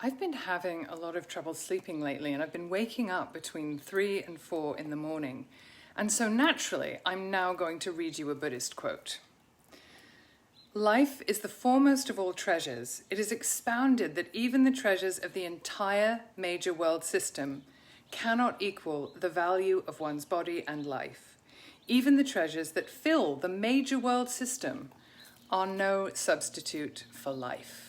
I've been having a lot of trouble sleeping lately, and I've been waking up between 3 and 4 in the morning. And so naturally, I'm now going to read you a Buddhist quote. Life is the foremost of all treasures. It is expounded that even the treasures of the entire major world system cannot equal the value of one's body and life. Even the treasures that fill the major world system are no substitute for life.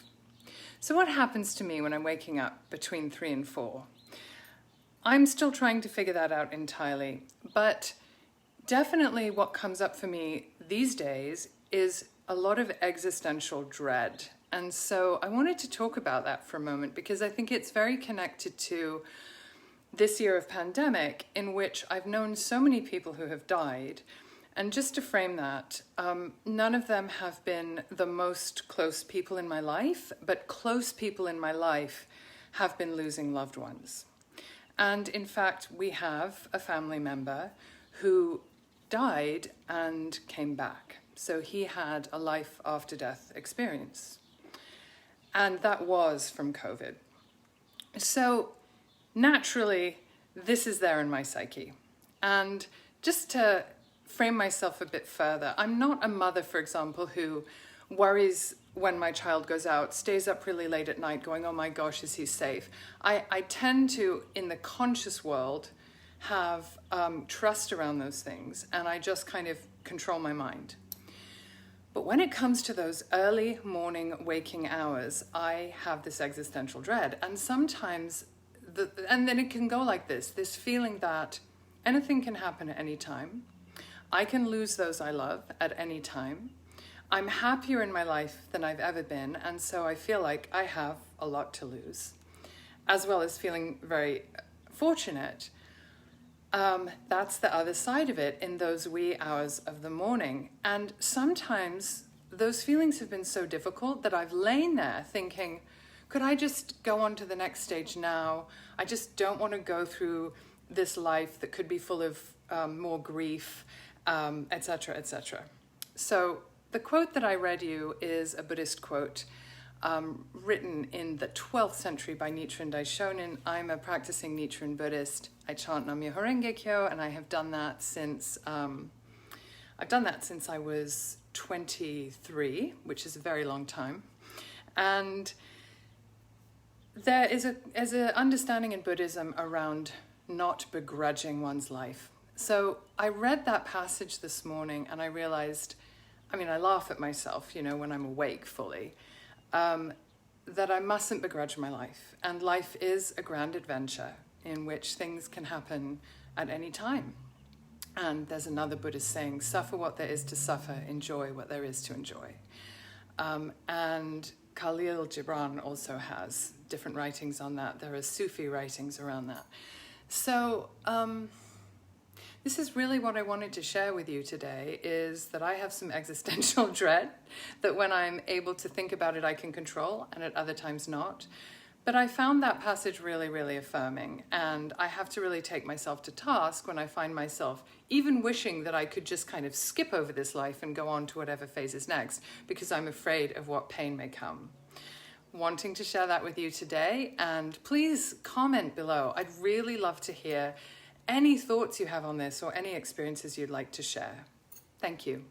So what happens to me when I'm waking up between 3 and 4? I'm still trying to figure that out entirely, but definitely what comes up for me these days is a lot of existential dread. And so I wanted to talk about that for a moment because I think it's very connected to this year of pandemic in which I've known so many people who have died. And just to frame that, none of them have been the most close people in my life, but close people in my life have been losing loved ones. And in fact, we have a family member who died and came back. So he had a life after death experience. And that was from COVID. So naturally, this is there in my psyche. And just to frame myself a bit further, I'm not a mother, for example, who worries when my child goes out, stays up really late at night going, oh my gosh, is he safe? I tend to, in the conscious world, have trust around those things, and I just kind of control my mind. But when it comes to those early morning waking hours, I have this existential dread. And sometimes, and then it can go like this feeling that anything can happen at any time. I can lose those I love at any time. I'm happier in my life than I've ever been, and so I feel like I have a lot to lose, as well as feeling very fortunate. That's the other side of it in those wee hours of the morning. And sometimes those feelings have been so difficult that I've lain there thinking, could I just go on to the next stage now? I just don't want to go through this life that could be full of more grief, etc., etc. So the quote that I read you is a Buddhist quote written in the 12th century by Nichiren Daishonin. I'm a practicing Nichiren Buddhist. I chant Nam-myoho Renge Kyo, and I have done that since I was 23, which is a very long time. And there is an understanding in Buddhism around not begrudging one's life. So I read that passage this morning and I realized, I laugh at myself, when I'm awake fully, that I mustn't begrudge my life. And life is a grand adventure in which things can happen at any time. And there's another Buddhist saying, suffer what there is to suffer, enjoy what there is to enjoy. And Khalil Gibran also has different writings on that. There are Sufi writings around that. So this is really what I wanted to share with you today, is that I have some existential dread that when I'm able to think about it, I can control, and at other times not. But I found that passage really, really affirming, and I have to really take myself to task when I find myself even wishing that I could just kind of skip over this life and go on to whatever phase is next, because I'm afraid of what pain may come. Wanting to share that with you today, and please comment below. I'd really love to hear any thoughts you have on this or any experiences you'd like to share. Thank you.